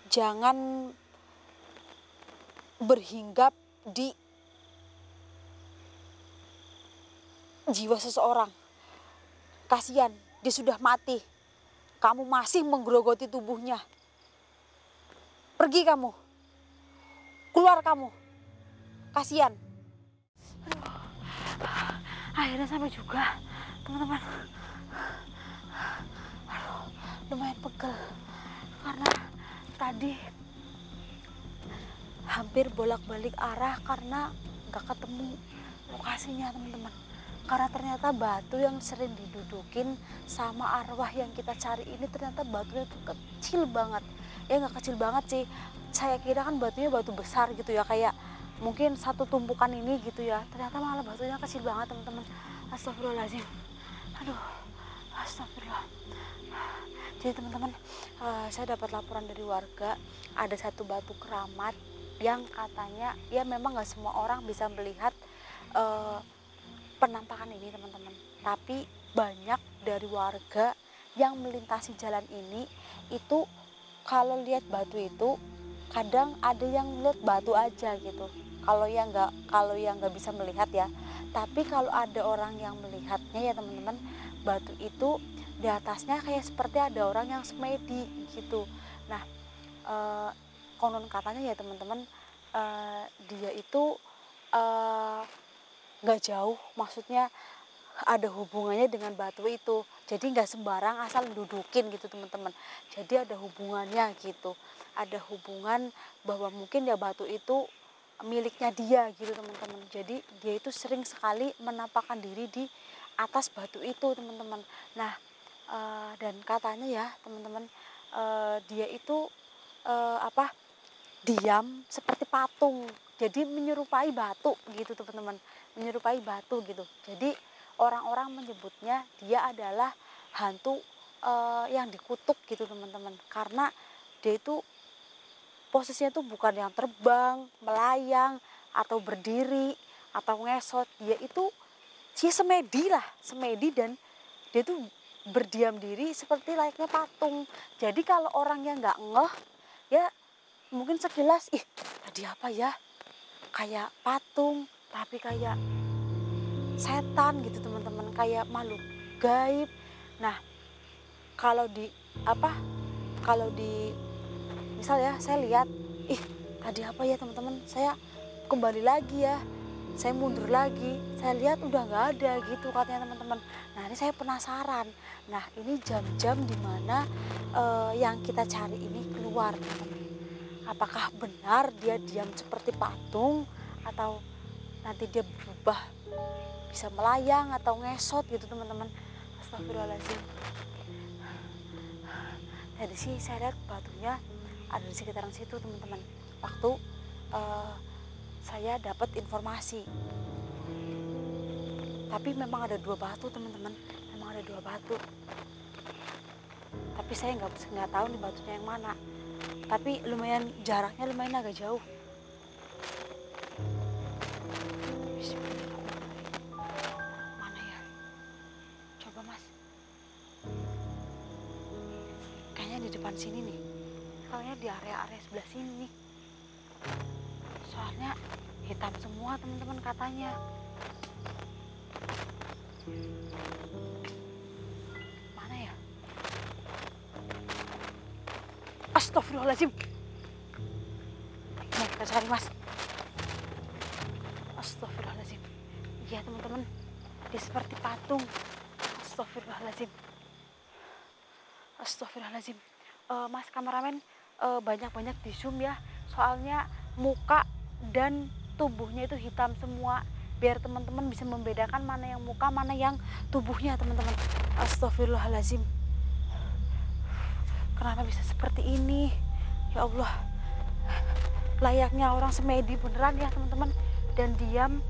jangan berhinggap di jiwa seseorang. Kasihan, dia sudah mati. Kamu masih menggerogoti tubuhnya. Pergi kamu. Keluar kamu. Kasihan. Akhirnya sampai juga, teman-teman. Lumayan pegel. Karena tadi hampir bolak-balik arah karena nggak ketemu lokasinya, teman-teman. Karena ternyata batu yang sering didudukin sama arwah yang kita cari ini ternyata batunya tuh kecil banget. Ya nggak kecil banget sih. Saya kira kan batunya batu besar gitu ya, kayak mungkin satu tumpukan ini gitu ya. Ternyata malah batunya kecil banget, teman-teman. Astagfirullahaladzim. Aduh, astagfirullah. Jadi teman-teman, saya dapat laporan dari warga ada satu batu keramat yang katanya ya memang nggak semua orang bisa melihat penampakan ini, teman-teman. Tapi banyak dari warga yang melintasi jalan ini itu kalau lihat batu itu kadang ada yang lihat batu aja gitu. Kalau yang nggak bisa melihat ya. Tapi kalau ada orang yang melihatnya ya teman-teman, batu itu di atasnya kayak seperti ada orang yang semedi gitu. Nah, konon katanya ya teman-teman, dia itu nggak jauh, maksudnya ada hubungannya dengan batu itu. Jadi nggak sembarang asal dudukin gitu teman-teman. Jadi ada hubungannya gitu. Ada hubungan bahwa mungkin ya batu itu miliknya dia gitu teman-teman. Jadi dia itu sering sekali menampakkan diri di atas batu itu, teman-teman. Nah, dan katanya ya teman-teman, dia itu diam seperti patung. Jadi menyerupai batu gitu teman-teman, menyerupai batu gitu. Jadi orang-orang menyebutnya dia adalah hantu yang dikutuk gitu teman-teman, karena dia itu posisinya tuh bukan yang terbang, melayang, atau berdiri, atau ngesot. Dia itu semedi lah, semedi, dan dia tuh berdiam diri seperti layaknya patung. Jadi kalau orang yang nggak ngeh ya mungkin sekilas, ih tadi apa ya, kayak patung tapi kayak setan gitu teman-teman, kayak makhluk gaib. Nah, kalau di misal ya saya lihat, ih tadi apa ya teman-teman, saya kembali lagi ya, saya mundur lagi, saya lihat udah nggak ada gitu katanya teman-teman. Nah, ini saya penasaran. Nah, ini jam-jam dimana yang kita cari ini keluar, teman-teman. Apakah benar dia diam seperti patung, atau nanti dia berubah bisa melayang atau ngesot gitu teman-teman. Astagfirullahaladzim. Jadi sih saya lihat batunya ada di sekitaran situ teman-teman. Waktu saya dapat informasi. Tapi memang ada 2 batu teman-teman. Memang ada 2 batu. Tapi saya nggak tahu nih batunya yang mana. Tapi lumayan jaraknya lumayan agak jauh. Mana ya? Coba mas. Kayaknya di depan sini nih. Kayaknya di area-area sebelah sini nih. Soalnya hitam semua teman-teman katanya. Mana ya? Astagfirullahaladzim. Nih kita cari mas. Astagfirullahaladzim. Iya teman-teman, dia seperti patung. Astagfirullahaladzim. Astagfirullahaladzim. Mas kameramen, banyak-banyak di zoom ya. Soalnya muka dan tubuhnya itu hitam semua. Biar teman-teman bisa membedakan mana yang muka, mana yang tubuhnya teman-teman. Astagfirullahaladzim. Kenapa bisa seperti ini? Ya Allah. Layaknya orang semedi beneran ya teman-teman. Dan diam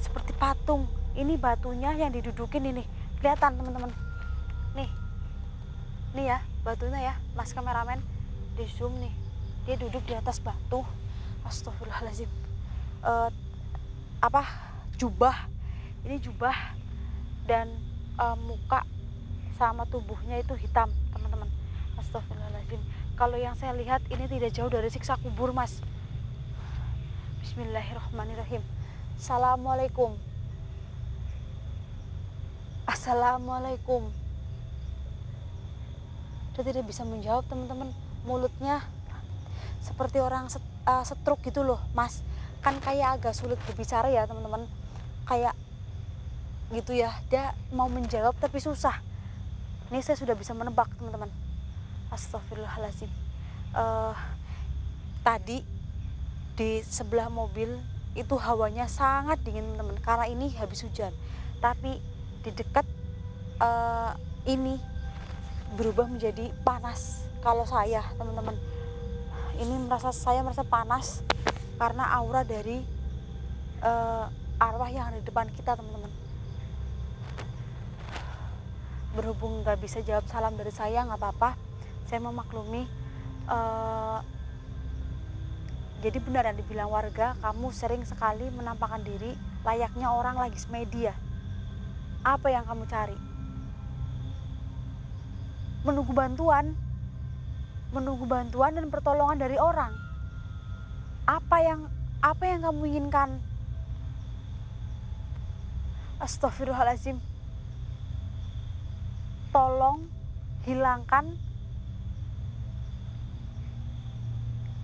seperti patung. Ini batunya yang didudukin ini. Kelihatan teman-teman. Nih. Nih ya batunya ya, mas kameramen. Di zoom nih. Dia duduk di atas batu. Astagfirullahaladzim. Jubah. Ini jubah. Dan muka sama tubuhnya itu hitam teman-teman. Astagfirullahaladzim. Kalau yang saya lihat ini tidak jauh dari siksa kubur, Mas. Bismillahirrahmanirrahim. Assalamualaikum. Assalamualaikum. Dia tidak bisa menjawab, teman-teman. Mulutnya seperti orang stroke gitu loh, Mas. Kan kayak agak sulit berbicara ya, teman-teman. Kayak gitu ya. Dia mau menjawab tapi susah. Ini saya sudah bisa menebak, teman-teman. Astagfirullahaladzim. Tadi di sebelah mobil itu hawanya sangat dingin, teman-teman, karena ini habis hujan. Tapi di dekat ini berubah menjadi panas. Kalau saya, teman-teman, ini saya merasa panas karena aura dari arwah yang ada di depan kita, teman-teman. Berhubung nggak bisa jawab salam dari saya, nggak apa-apa, saya memaklumi. Jadi benar yang dibilang warga, kamu sering sekali menampakkan diri layaknya orang lagi semedia. Apa yang kamu cari? Menunggu bantuan dan pertolongan dari orang. Apa yang kamu inginkan? Astagfirullahaladzim. Tolong hilangkan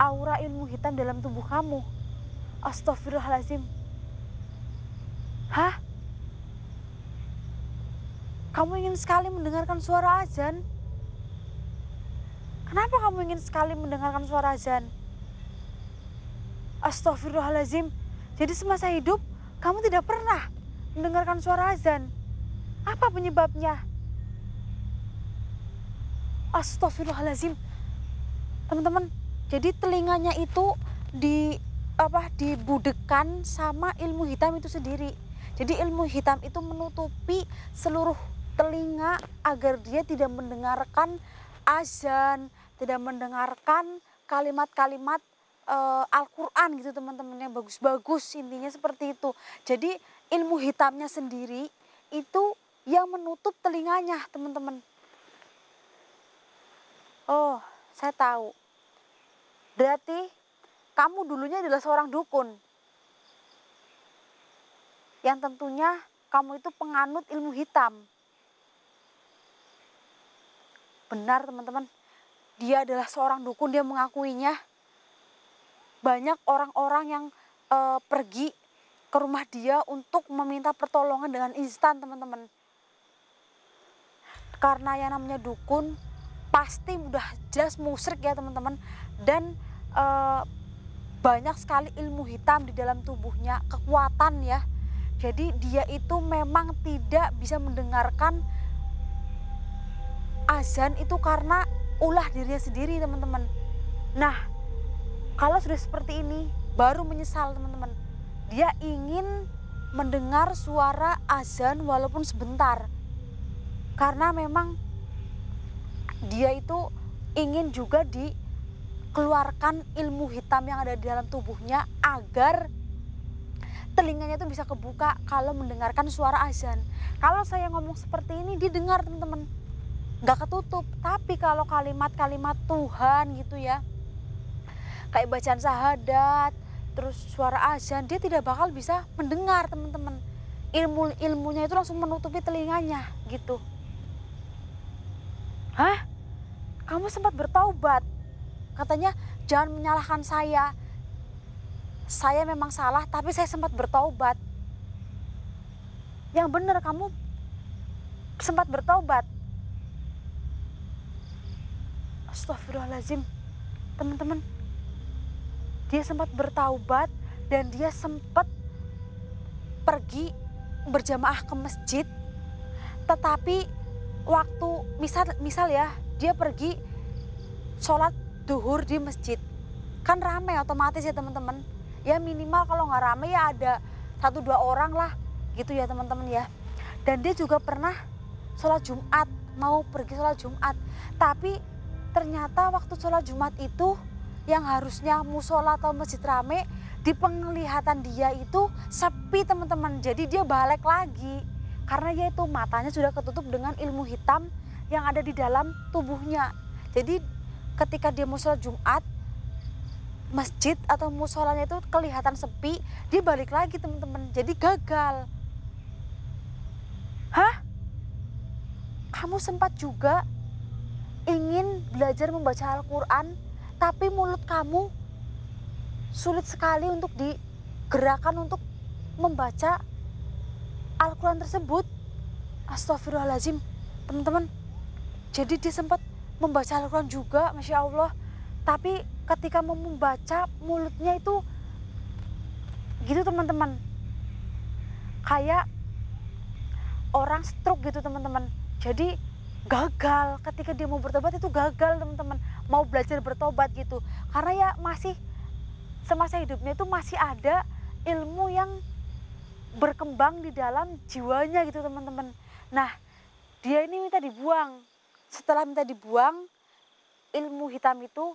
aura ilmu hitam dalam tubuh kamu. Astagfirullahaladzim. Hah? Kamu ingin sekali mendengarkan suara azan? Kenapa kamu ingin sekali mendengarkan suara azan? Astagfirullahaladzim. Jadi semasa hidup kamu tidak pernah mendengarkan suara azan. Apa penyebabnya? Astagfirullahaladzim. Teman-teman, jadi telinganya itu dibudekkan sama ilmu hitam itu sendiri. Jadi ilmu hitam itu menutupi seluruh telinga agar dia tidak mendengarkan azan, tidak mendengarkan kalimat-kalimat Al-Quran gitu, teman-teman, yang bagus-bagus, intinya seperti itu. Jadi ilmu hitamnya sendiri itu yang menutup telinganya, teman-teman. Oh, saya tahu. Berarti kamu dulunya adalah seorang dukun. Yang tentunya kamu itu penganut ilmu hitam. Benar, teman-teman. Dia adalah seorang dukun, dia mengakuinya. Banyak orang-orang yang pergi ke rumah dia untuk meminta pertolongan dengan instan, teman-teman. Karena yang namanya dukun pasti udah jelas musyrik ya, teman-teman. Dan banyak sekali ilmu hitam di dalam tubuhnya, kekuatan ya. Jadi dia itu memang tidak bisa mendengarkan azan itu karena ulah dirinya sendiri, teman-teman. Nah, kalau sudah seperti ini baru menyesal, teman-teman. Dia ingin mendengar suara azan walaupun sebentar. Karena memang dia itu ingin juga dikeluarkan ilmu hitam yang ada di dalam tubuhnya agar telinganya itu bisa kebuka kalau mendengarkan suara azan. Kalau saya ngomong seperti ini didengar, teman-teman, nggak ketutup. Tapi kalau kalimat-kalimat Tuhan gitu ya, kayak bacaan syahadat, terus suara azan, dia tidak bakal bisa mendengar, teman-teman. Ilmunya itu langsung menutupi telinganya gitu. Hah? Kamu sempat bertaubat. Katanya jangan menyalahkan saya. Saya memang salah, tapi saya sempat bertaubat. Yang benar, kamu sempat bertaubat. Astagfirullahaladzim. Teman-teman, dia sempat bertaubat dan dia sempat pergi berjamaah ke masjid. Tetapi waktu misal ya, dia pergi sholat duhur di masjid. Kan ramai otomatis ya, teman-teman. Ya minimal kalau nggak ramai ya ada 1-2 orang lah gitu ya, teman-teman ya. Dan dia juga pernah sholat Jumat, mau pergi sholat Jumat. Tapi ternyata waktu sholat Jumat itu yang harusnya musola atau masjid rame, di penglihatan dia itu sepi, teman-teman. Jadi dia balik lagi karena dia itu matanya sudah ketutup dengan ilmu hitam yang ada di dalam tubuhnya. Jadi ketika dia mau sholat Jumat, masjid atau musolanya itu kelihatan sepi, dia balik lagi teman-teman. Jadi gagal. Hah? Kamu sempat juga ingin belajar membaca Al-Quran, tapi mulut kamu sulit sekali untuk digerakkan untuk membaca Al-Quran tersebut. Astagfirullahaladzim, teman-teman. Jadi dia sempat membaca Al-Quran juga, Masya Allah. Tapi ketika mau membaca, mulutnya itu gitu teman-teman. Kayak orang stroke gitu teman-teman. Jadi gagal, ketika dia mau bertobat itu gagal teman-teman. Mau belajar bertobat gitu. Karena ya masih, semasa hidupnya itu masih ada ilmu yang berkembang di dalam jiwanya gitu teman-teman. Nah, dia ini minta dibuang. Setelah minta dibuang, ilmu hitam itu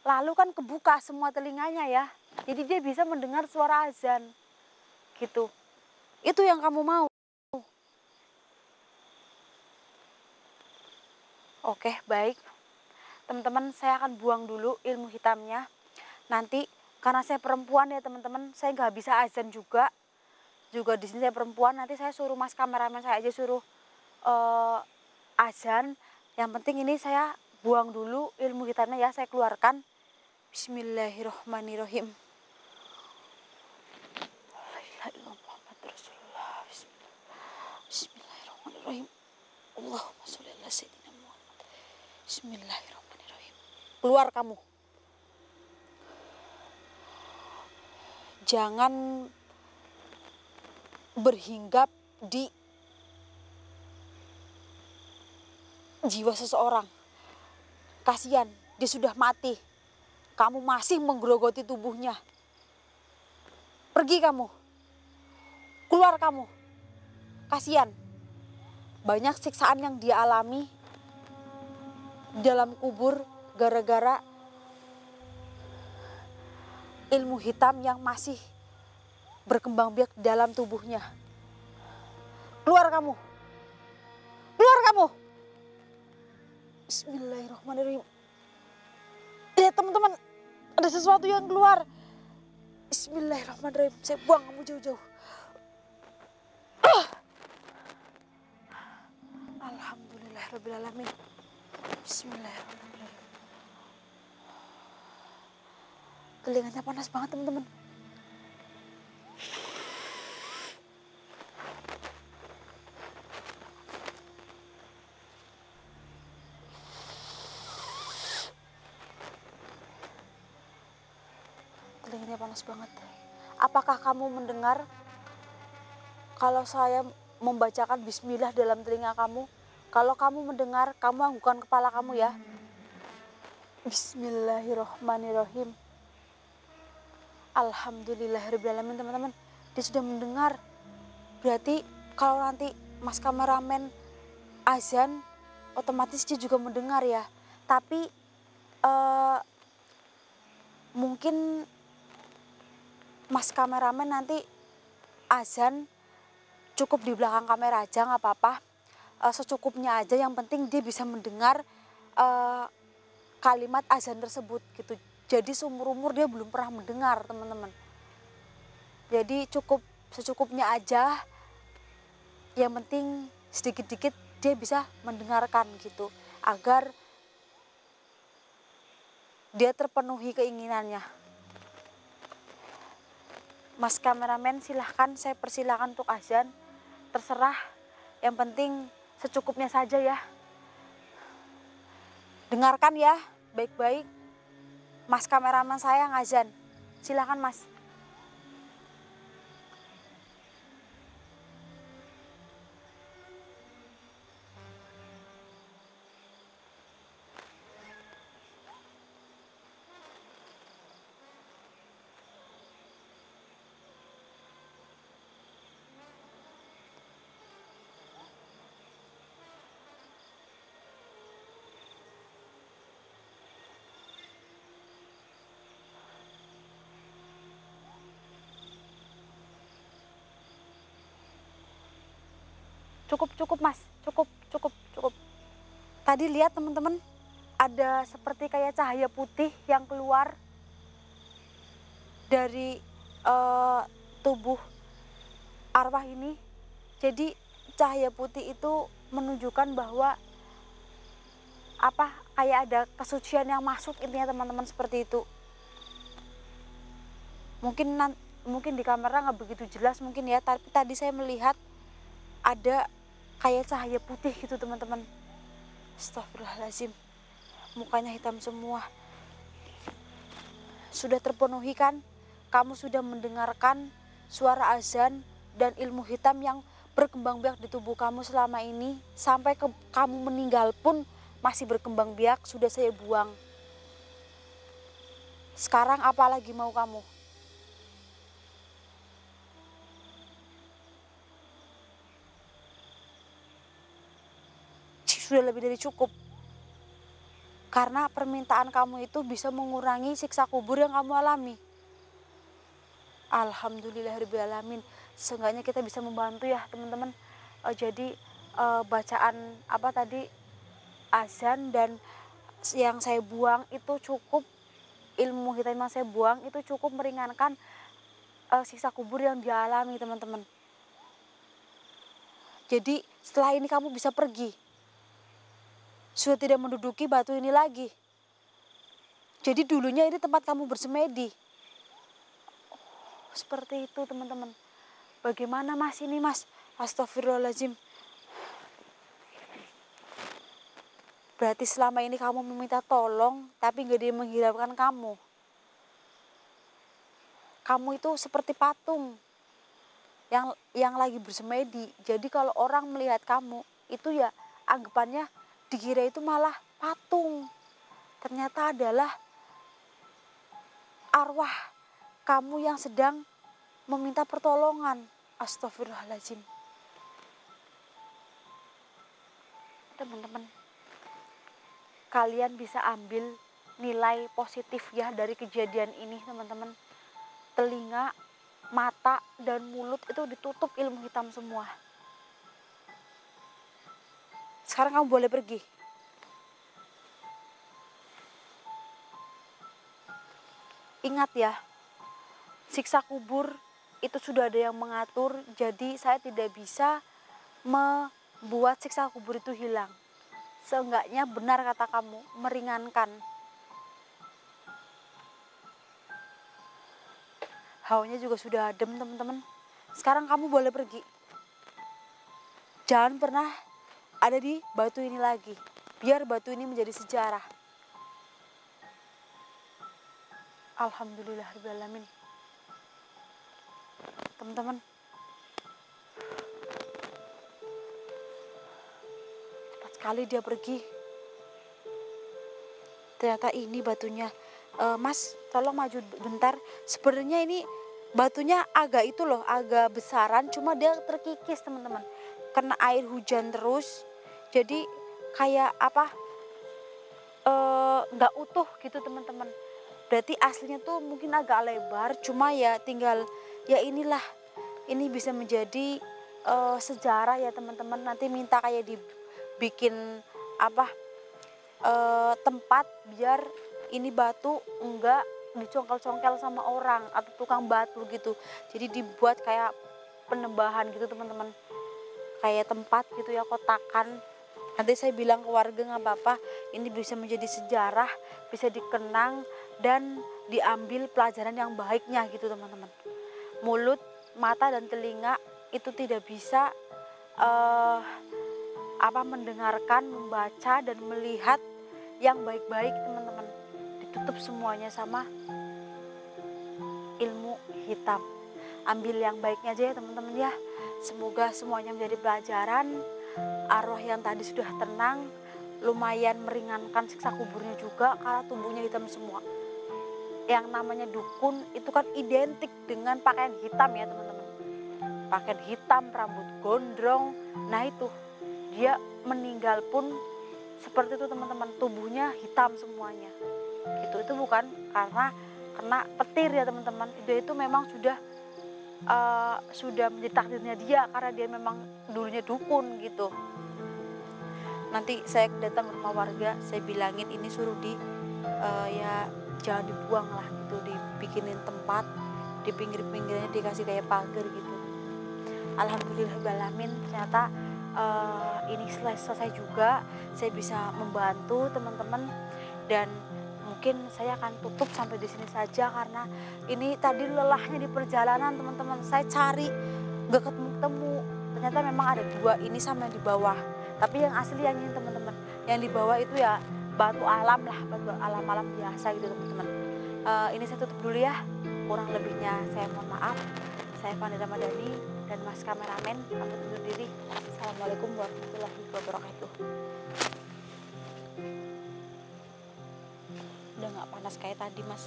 lalu kan kebuka semua telinganya ya. Jadi dia bisa mendengar suara azan. Gitu. Itu yang kamu mau. Oke, baik. Teman-teman, saya akan buang dulu ilmu hitamnya. Nanti karena saya perempuan ya teman-teman, saya nggak bisa azan juga. Juga di sini saya perempuan, nanti saya suruh mas kameramen saya aja suruh azan. Yang penting ini saya buang dulu ilmu hitamnya ya, saya keluarkan. Bismillahirrahmanirrahim. Bismillahirrahmanirrahim. Allahumma sholli ala sayyidina Muhammad. Bismillahirrahmanirrahim. Keluar kamu. Jangan berhinggap di jiwa seseorang. Kasihan, dia sudah mati. Kamu masih menggerogoti tubuhnya. Pergi kamu. Keluar kamu. Kasihan. Banyak siksaan yang dia alami di dalam kubur gara-gara ilmu hitam yang masih berkembang biak di dalam tubuhnya. Keluar kamu. Keluar kamu. Bismillahirrahmanirrahim. Lihat teman-teman, ada sesuatu yang keluar. Bismillahirrahmanirrahim. Saya buang kamu jauh-jauh. Alhamdulillahirrahmanirrahim. Bismillahirrahmanirrahim. Telinganya panas banget teman-teman. Telinganya panas banget. Apakah kamu mendengar kalau saya membacakan bismillah dalam telinga kamu? Kalau kamu mendengar, kamu anggukkan kepala kamu ya. Bismillahirrahmanirrahim. Alhamdulillahirrahmanirrahim teman-teman. Dia sudah mendengar. Berarti kalau nanti mas kameramen azan, otomatis dia juga mendengar ya. Tapi mungkin mas kameramen nanti azan cukup di belakang kamera aja, nggak apa-apa. Secukupnya aja, yang penting dia bisa mendengar kalimat azan tersebut gitu. Jadi seumur-umur dia belum pernah mendengar teman-teman. Jadi cukup secukupnya aja, yang penting sedikit-sedikit dia bisa mendengarkan gitu. Agar dia terpenuhi keinginannya. Mas kameramen silahkan, saya persilahkan untuk azan. Terserah, yang penting secukupnya saja ya. Dengarkan ya, baik-baik. Mas kameramen saya ngazan. Silahkan mas. Cukup mas, cukup. Tadi lihat teman-teman, ada seperti kayak cahaya putih yang keluar dari tubuh arwah ini. Jadi cahaya putih itu menunjukkan bahwa kayak ada kesucian yang masuk, intinya teman-teman seperti itu. Mungkin di kamera nggak begitu jelas mungkin ya, tapi tadi saya melihat ada kayak cahaya putih gitu teman-teman. Astagfirullahaladzim, mukanya hitam semua. Sudah terpenuhi kan? Kamu sudah mendengarkan suara azan dan ilmu hitam yang berkembang biak di tubuh kamu selama ini, sampai kamu meninggal pun masih berkembang biak, sudah saya buang. Sekarang apa lagi mau kamu? Sudah lebih dari cukup. Karena permintaan kamu itu bisa mengurangi siksa kubur yang kamu alami. Alhamdulillahirrahmanirrahim. Seenggaknya kita bisa membantu ya teman-teman. Jadi bacaan tadi azan dan yang saya buang itu cukup, ilmu hitam yang saya buang itu cukup meringankan siksa kubur yang dialami teman-teman. Jadi setelah ini kamu bisa pergi. Sudah tidak menduduki batu ini lagi. Jadi dulunya ini tempat kamu bersemedi. Seperti itu teman-teman. Bagaimana mas ini mas? Astagfirullahaladzim. Berarti selama ini kamu meminta tolong, tapi gak dia menghiraukan kamu. Kamu itu seperti patung yang lagi bersemedi. Jadi kalau orang melihat kamu, itu ya anggapannya dikira itu malah patung. Ternyata adalah arwah kamu yang sedang meminta pertolongan. Astagfirullahaladzim. Teman-teman, kalian bisa ambil nilai positif ya dari kejadian ini teman-teman. Telinga, mata, dan mulut itu ditutup ilmu hitam semua. Sekarang kamu boleh pergi. Ingat ya, siksa kubur itu sudah ada yang mengatur, jadi saya tidak bisa membuat siksa kubur itu hilang. Seenggaknya benar kata kamu, meringankan. Hawanya juga sudah adem teman-teman. Sekarang kamu boleh pergi. Jangan pernah ada di batu ini lagi. Biar batu ini menjadi sejarah. Alhamdulillahirrahmanirrahim. Teman-teman, cepat sekali dia pergi. Ternyata ini batunya. Mas, tolong maju bentar. Sebenarnya ini batunya agak agak besaran, cuma dia terkikis teman-teman. Karena air hujan terus, jadi kayak nggak utuh gitu teman-teman. Berarti aslinya tuh mungkin agak lebar, cuma ya tinggal ya inilah, ini bisa menjadi sejarah ya teman-teman. Nanti minta kayak dibikin tempat biar ini batu enggak dicongkel-congkel sama orang atau tukang batu gitu. Jadi dibuat kayak penembahan gitu teman-teman, kayak tempat gitu ya, kotakan. Nanti saya bilang ke warga nggak apa-apa, ini bisa menjadi sejarah, bisa dikenang dan diambil pelajaran yang baiknya gitu teman-teman. Mulut, mata dan telinga itu tidak bisa mendengarkan, membaca dan melihat yang baik-baik teman-teman. Ditutup semuanya sama ilmu hitam. Ambil yang baiknya aja ya teman-teman ya. Semoga semuanya menjadi pelajaran. Arwah yang tadi sudah tenang, lumayan meringankan siksa kuburnya juga karena tubuhnya hitam semua. Yang namanya dukun itu kan identik dengan pakaian hitam ya teman-teman. Pakaian hitam, rambut gondrong. Nah itu, dia meninggal pun seperti itu teman-teman, tubuhnya hitam semuanya. Itu bukan karena kena petir ya teman-teman. Itu memang sudah menjadi takdirnya dia karena dia memang dulunya dukun gitu. nanti saya datang ke rumah warga, saya bilangin ini suruh ya jangan dibuang lah gitu, dibikinin tempat di pinggir-pinggirnya, dikasih kayak pagar gitu. Alhamdulillahirrahmanirrahim, ternyata ini selesai juga, saya bisa membantu teman-teman. Dan mungkin saya akan tutup sampai di sini saja karena ini tadi lelahnya di perjalanan teman-teman. Saya cari gak ketemu-ketemu, ternyata memang ada 2 ini sama yang di bawah, tapi yang asli yang ini teman-teman, yang di bawah itu ya batu alam lah, batu alam-alam biasa gitu teman-teman. Ini saya tutup dulu ya, kurang lebihnya saya mohon maaf. Saya Fani Ramadhani dan Mas kameramen pamit undur diri. Assalamualaikum warahmatullahi wabarakatuh. Udah nggak panas kayak tadi Mas.